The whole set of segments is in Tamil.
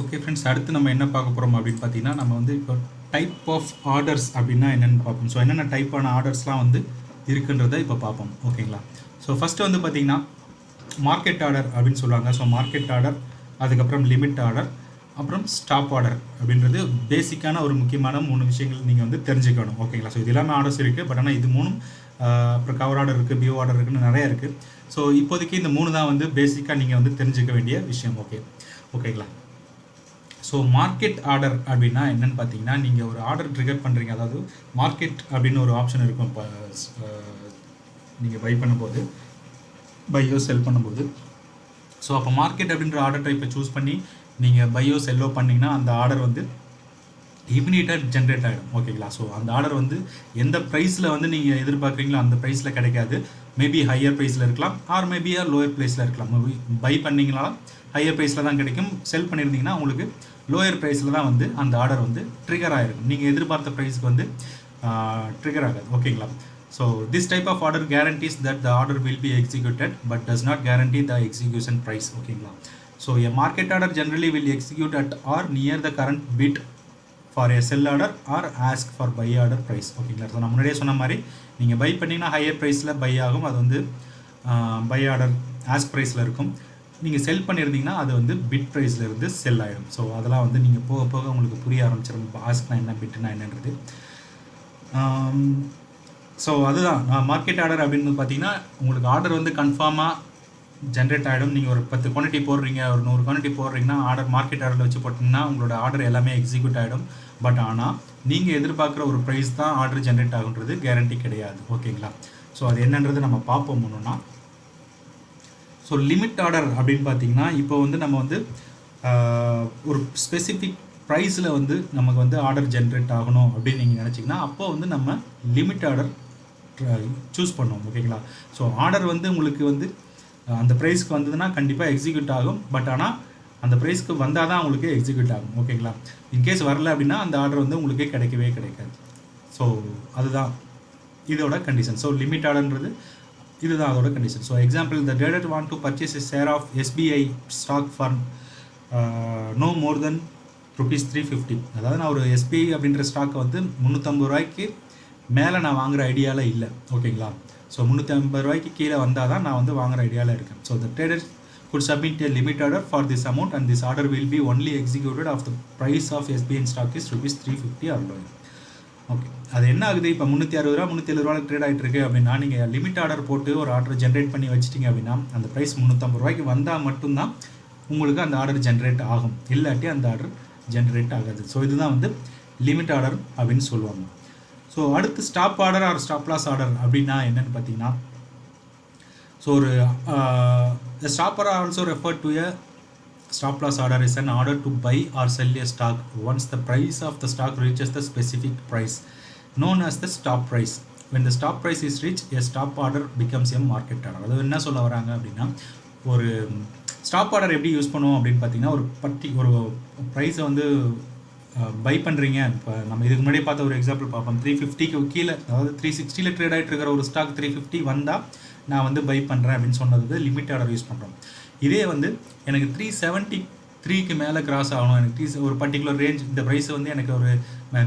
ஓகே ஃப்ரெண்ட்ஸ், அடுத்து நம்ம என்ன பார்க்க போகிறோம் அப்படின்னு பார்த்தீங்கன்னா, நம்ம வந்து இப்போ டைப் ஆஃப் ஆர்டர்ஸ் அப்படின்னா என்னென்னு பார்ப்போம். ஸோ என்னென்ன டைப்பான ஆர்டர்ஸ்லாம் வந்து இருக்குன்றதை இப்போ பார்ப்போம். ஓகேங்களா? ஸோ ஃபஸ்ட்டு வந்து பார்த்தீங்கன்னா மார்க்கெட் ஆர்டர் அப்படின்னு சொல்லுவாங்க. ஸோ மார்க்கெட் ஆர்டர், அதுக்கப்புறம் லிமிட் ஆர்டர், அப்புறம் ஸ்டாப் ஆர்டர் அப்படின்றது பேசிக்கான ஒரு முக்கியமான 3 விஷயங்கள் நீங்கள் வந்து தெரிஞ்சுக்கணும். ஓகேங்களா? ஸோ இது எல்லாமே ஆர்டர்ஸ் இருக்குது. பட் ஆனால் இது 3ம் அப்புறம் கவர் ஆர்டர் இருக்குது, பிஓ ஆர்டர் இருக்குன்னு நிறைய இருக்குது. ஸோ இப்போதைக்கு இந்த 3 தான் வந்து பேசிக்காக நீங்கள் வந்து தெரிஞ்சுக்க வேண்டிய விஷயம். ஓகேங்களா? ஸோ மார்க்கெட் ஆர்டர் அப்படின்னா என்னென்னு பார்த்தீங்கன்னா, நீங்கள் ஒரு ஆர்டர் ட்ரிகர் பண்ணுறீங்க. அதாவது மார்க்கெட் அப்படின்னு ஒரு ஆப்ஷன் இருக்கும். இப்போ நீங்கள் பை பண்ணும்போது, பையோ செல் பண்ணும்போது, ஸோ அப்போ மார்க்கெட் அப்படின்ற ஆர்டர் டைப்பை சூஸ் பண்ணி நீங்கள் பையோ செல்லோ பண்ணிங்கன்னா அந்த ஆர்டர் வந்து இமிடியேட்டாக ஜென்ரேட் ஆகிடும். ஓகேங்களா? ஸோ அந்த ஆர்டர் வந்து எந்த ப்ரைஸில் வந்து நீங்கள் எதிர்பார்க்குறீங்களோ அந்த ப்ரைஸில் கிடைக்காது. மேபி ஹையர் ப்ரைஸில் இருக்கலாம், ஆர் மேபி லோயர் ப்ரைஸில் இருக்கலாம். பை பண்ணிங்கனாலும் ஹையர் ப்ரைஸில் தான் கிடைக்கும். செல் பண்ணியிருந்தீங்கன்னா உங்களுக்கு லோயர் ப்ரைஸில் தான் வந்து அந்த ஆர்டர் வந்து ட்ரிகர் ஆகிருக்கும். நீங்கள் எதிர்பார்த்த ப்ரைஸ்க்கு வந்து ட்ரிகர் ஆகாது. ஓகேங்களா? So this type of order guarantees that the order will be executed but does not guarantee the execution price. ஓகேங்களா? So a market order generally will execute at or near the current bid for a sell order or ask for buy order price. ஓகேங்களா? ஸோ நான் முன்னாடியே சொன்ன மாதிரி நீங்கள் பை பண்ணிங்கன்னா ஹையர் ப்ரைஸில் பை ஆகும். அது வந்து பை ஆர்டர் ஆஸ்க் ப்ரைஸில் இருக்கும். நீங்கள் செல் பண்ணியிருந்தீங்கன்னா அது வந்து பிட் ப்ரைஸில் இருந்து செல் ஆகிடும். ஸோ அதெல்லாம் வந்து நீங்கள் போக போக உங்களுக்கு புரிய ஆரம்பிச்சிடும். இப்போ ஆஸ்க்னா என்ன, பிட்னா என்னன்றது. ஸோ அதுதான் மார்க்கெட் ஆர்டர் அப்படின்னு பார்த்தீங்கன்னா, உங்களுக்கு ஆர்டர் வந்து கன்ஃபார்மாக ஜென்ரேட் ஆகிடும். நீங்கள் ஒரு 10 குவான்டிட்டி போடுறீங்க, ஒரு 100 குவான்டிட்டி போடுறீங்கன்னா ஆர்டர் மார்க்கெட் ஆர்டரில் வச்சு போட்டிங்கன்னா உங்களோட ஆர்டர் எல்லாமே எக்ஸிக்யூட் ஆகிடும். பட் ஆனால் நீங்கள் எதிர்பார்க்குற ஒரு ப்ரைஸ் தான் ஆர்டர் ஜென்ரேட் ஆகுன்றது கேரண்டி கிடையாது. ஓகேங்களா? ஸோ அது என்னன்றது நம்ம பார்ப்போம் ஒன்றுனா. ஸோ லிமிட் ஆர்டர் அப்படின்னு பார்த்தீங்கன்னா, இப்போ வந்து நம்ம வந்து ஒரு ஸ்பெசிஃபிக் ப்ரைஸில் வந்து நமக்கு வந்து ஆர்டர் ஜென்ரேட் ஆகணும் அப்படின்னு நீங்கள் நினச்சிங்கன்னா அப்போ வந்து நம்ம லிமிட் ஆர்டர் சூஸ் பண்ணுவோம். ஓகேங்களா? ஸோ ஆர்டர் வந்து உங்களுக்கு வந்து அந்த ப்ரைஸ்க்கு வந்ததுன்னா கண்டிப்பாக எக்ஸிக்யூட் ஆகும். பட் ஆனால் அந்த ப்ரைஸ்க்கு வந்தால் தான் உங்களுக்கு எக்ஸிக்யூட் ஆகும். ஓகேங்களா? இன்கேஸ் வரல அப்படின்னா அந்த ஆர்டர் வந்து உங்களுக்கு கிடைக்கவே கிடைக்காது. ஸோ அதுதான் இதோட கண்டிஷன். ஸோ லிமிட் ஆர்டர்ன்றது இதுதான் அதோட condition. So example, the trader want to purchase a share of SBI stock for no more than ₹350. அதாவது நான் ஒரு எஸ்பிஐ அப்படின்ற ஸ்டாக்கை வந்து 350 ரூபாய்க்கு மேலே நான் வாங்குகிற ஐடியாவில் இல்லை. ஓகேங்களா? ஸோ 350 ரூபாய்க்கு கீழே வந்தால் தான் நான் வந்து வாங்குகிற ஐடியாவில் இருக்கேன். So the trader could submit a limit order for this amount and this order will be only executed if the price of SBI stock is ₹350 or lower. Okay, அது என்ன ஆகுது, இப்போ 360 ரூபா 370 ரூபாய்க்கு ட்ரேட் ஆகிட்டு இருக்கு அப்படின்னா நீங்கள் லிமிட் ஆர்டர் போட்டு ஒரு ஆர்டர் ஜென்ரேட் பண்ணி வச்சிட்டிங்க அப்படின்னா அந்த ப்ரைஸ் 350 ரூபாய்க்கு வந்தால் மட்டும்தான் உங்களுக்கு அந்த ஆர்டர் ஜென்ரேட் ஆகும். இல்லாட்டி அந்த ஆர்டர் ஜென்ரேட் ஆகாது. ஸோ இதுதான் வந்து லிமிட் ஆர்டர் அப்படின்னு சொல்லுவாங்க. ஸோ அடுத்து stop order or stop loss order அப்படின்னா என்னென்னு பார்த்தீங்கன்னா, ஸோ ஒரு stop order also refer to a stop loss order is an order to buy or sell a stock once the price of the stock reaches the specific price known as the stop price. When the stop price is reached, a stop order becomes a market order. அது என்ன சொல்ல வராங்க அப்படின்னா, ஒரு ஸ்டாப் ஆர்டர் எப்படி யூஸ் பண்ணுவோம் அப்படின்னு பார்த்தீங்கன்னா, ஒரு ப்ரைஸை வந்து பை பண்ணுறீங்க. இப்போ நம்ம இதுக்கு முன்னாடி பார்த்த ஒரு எக்ஸாம்பிள் பார்ப்போம். 350க்கு கீழே, அதாவது 360ல் ட்ரேட் ஆகிட்டு இருக்கிற ஒரு ஸ்டாக் 350 வந்தால் நான் வந்து பை பண்ணுறேன் அப்படின்னு சொன்னது லிமிட் ஆர்டர் யூஸ் பண்ணுறோம். இதே வந்து எனக்கு 373க்கு மேலே கிராஸ் ஆகணும், எனக்கு ஒரு பர்டிகுலர் ரேஞ்ச், இந்த ப்ரைஸ் வந்து எனக்கு ஒரு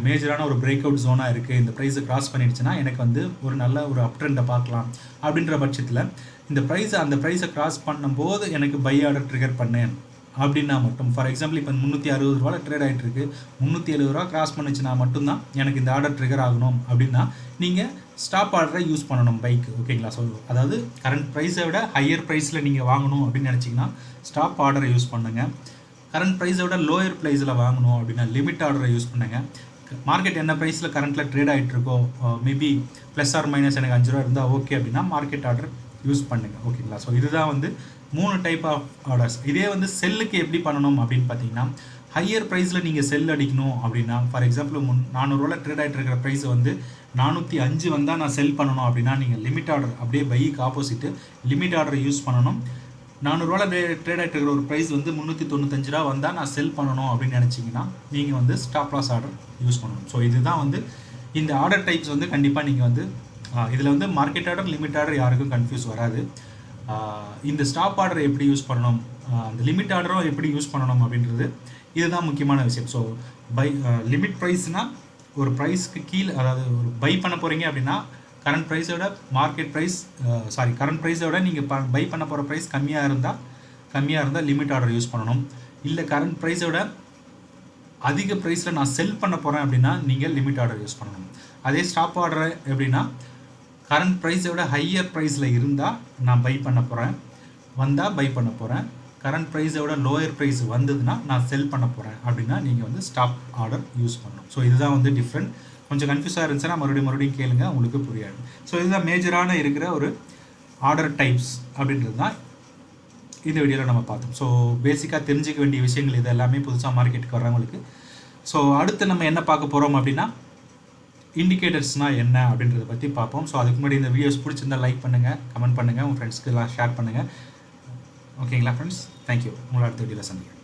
மேஜரான ஒரு பிரேக் அவுட் ஜோனாக இருக்குது, இந்த ப்ரைஸை கிராஸ் பண்ணிடுச்சுன்னா எனக்கு வந்து ஒரு நல்ல ஒரு அப் ட்ரெண்டை பார்க்கலாம் அப்படின்ற பட்சத்தில் இந்த அந்த ப்ரைஸை கிராஸ் பண்ணும்போது எனக்கு பை ஆர்டர் ட்ரிகர் பண்ணேன் அப்படின்னா மட்டும், ஃபார் எக்ஸாம்பிள் இப்போ 360 ரூபாவில் ட்ரேட் ஆகிட்டு இருக்கு, 370 ரூபா கிராஸ் பண்ணிச்சுன்னா மட்டும்தான் எனக்கு இந்த ஆர்டர் ட்ரிகர் ஆகணும் அப்படின்னா நீங்கள் ஸ்டாப் ஆர்டரை யூஸ் பண்ணணும் பைக்கு. ஓகேங்களா? ஸோ அதாவது கரண்ட் ப்ரைஸை விட ஹையர் ப்ரைஸில் நீங்கள் வாங்கணும் அப்படின்னு நினச்சிங்கன்னா ஸ்டாப் ஆர்டரை யூஸ் பண்ணுங்கள். கரண்ட் ப்ரைஸை விட லோயர் ப்ரைஸில் வாங்கணும் அப்படின்னா லிமிட் ஆர்டரை யூஸ் பண்ணுங்கள். மார்க்கெட் என்ன ப்ரைஸில் கரண்ட்டில் ட்ரேட் ஆகிட்டு இருக்கோ, மேபி ப்ளஸ் ஆர் மைனஸ் எனக்கு 5 ரூபா இருந்தால் ஓகே அப்படின்னா மார்க்கெட் ஆர்டர் யூஸ் பண்ணுங்கள். ஓகேங்களா? ஸோ இதுதான் வந்து 3 டைப் ஆஃப் ஆர்டர்ஸ். இதே வந்து செல்லுக்கு எப்படி பண்ணணும் அப்படின்னு பார்த்தீங்கன்னா, ஹையர் ப்ரைஸில் நீங்கள் செல் அடிக்கணும் அப்படின்னா, ஃபார் எக்ஸாம்பிள் 400 ரூபாயில் ட்ரேட் ஆகிட்டு இருக்கிற ப்ரைஸை வந்து 405 வந்தால் நான் செல் பண்ணணும் அப்படின்னா நீங்கள் லிமிட் ஆர்டர் அப்படியே பைக்கு ஆப்போசிட்டு லிமிட் ஆர்டரை யூஸ் பண்ணணும். 400 ரூபாயில் ட்ரேட் ஆகிட்டு இருக்கிற ஒரு ப்ரைஸ் வந்து 395 ரூபா வந்தால் நான் செல் பண்ணணும் அப்படின்னு நினச்சிங்கன்னா நீங்கள் வந்து ஸ்டாப் லாஸ் ஆர்டர் யூஸ் பண்ணணும். ஸோ இதுதான் வந்து இந்த ஆர்டர் டைப்ஸ் வந்து கண்டிப்பாக நீங்கள் வந்து இதில் வந்து மார்க்கெட் ஆர்டர் லிமிட் ஆர்டர் யாருக்கும் கன்ஃபியூஸ் வராது. இந்த ஸ்டாப் ஆர்டர் எப்படி யூஸ் பண்ணணும் அந்த லிமிட் ஆர்டரும் எப்படி யூஸ் பண்ணணும் அப்படின்றது இதுதான் முக்கியமான விஷயம். ஸோ லிமிட் ப்ரைஸ்னால் ஒரு ப்ரைஸ்க்கு கீழே, அதாவது ஒரு பை பண்ண போகிறீங்க அப்படின்னா கரண்ட் ப்ரைஸோட மார்க்கெட் ப்ரைஸ் கரண்ட் ப்ரைஸோட நீங்கள் பை பண்ண போகிற ப்ரைஸ் கம்மியாக இருந்தால் லிமிட் ஆர்டர் யூஸ் பண்ணணும். இல்லை கரண்ட் ப்ரைஸோட அதிக ப்ரைஸில் நான் செல் பண்ண போகிறேன் அப்படின்னா நீங்கள் லிமிட் ஆர்டர் யூஸ் பண்ணணும். அதே ஸ்டாப் ஆர்டர் எப்படின்னா கரண்ட் ப்ரைஸோட ஹையர் ப்ரைஸில் இருந்தால் நான் பை பண்ண போகிறேன், பை பண்ண போகிறேன். கரண்ட் ப்ரைஸோட லோயர் ப்ரைஸ் வந்ததுன்னா நான் செல் பண்ண போகிறேன் அப்படின்னா நீங்கள் ஸ்டாப் ஆர்டர் யூஸ் பண்ணணும். ஸோ இதுதான் டிஃப்ரெண்ட். கொஞ்சம் கன்ஃபியூஸாக இருந்துச்சுன்னா மறுபடியும் கேளுங்க, உங்களுக்கு புரியாது. ஸோ இதுதான் மேஜரான இருக்கிற ஒரு ஆர்டர் டைப்ஸ் அப்படின்றது தான் இந்த வீடியோவில் நம்ம பார்த்தோம். ஸோ பேசிக்காக தெரிஞ்சிக்க வேண்டிய விஷயங்கள் இது எல்லாமே புதுசாக மார்க்கெட்டுக்கு வர்றவங்களுக்கு. ஸோ அடுத்து நம்ம என்ன பார்க்க போகிறோம் அப்படின்னா இண்டிகேட்டர்ஸ்னால் என்ன அப்படின்றத பற்றி பார்ப்போம். ஸோ அதுக்கு முன்னாடி இந்த வீடியோஸ் பிடிச்சிருந்தால் லைக் பண்ணுங்கள், கமெண்ட் பண்ணுங்கள், உங்கள் ஃப்ரெண்ட்ஸ்க்கு எல்லாம் ஷேர் பண்ணுங்கள். ஓகேங்களா ஃப்ரெண்ட்ஸ், தேங்க்யூ. உங்களை அடுத்த வீடியோவில் சந்திக்கிறேன்.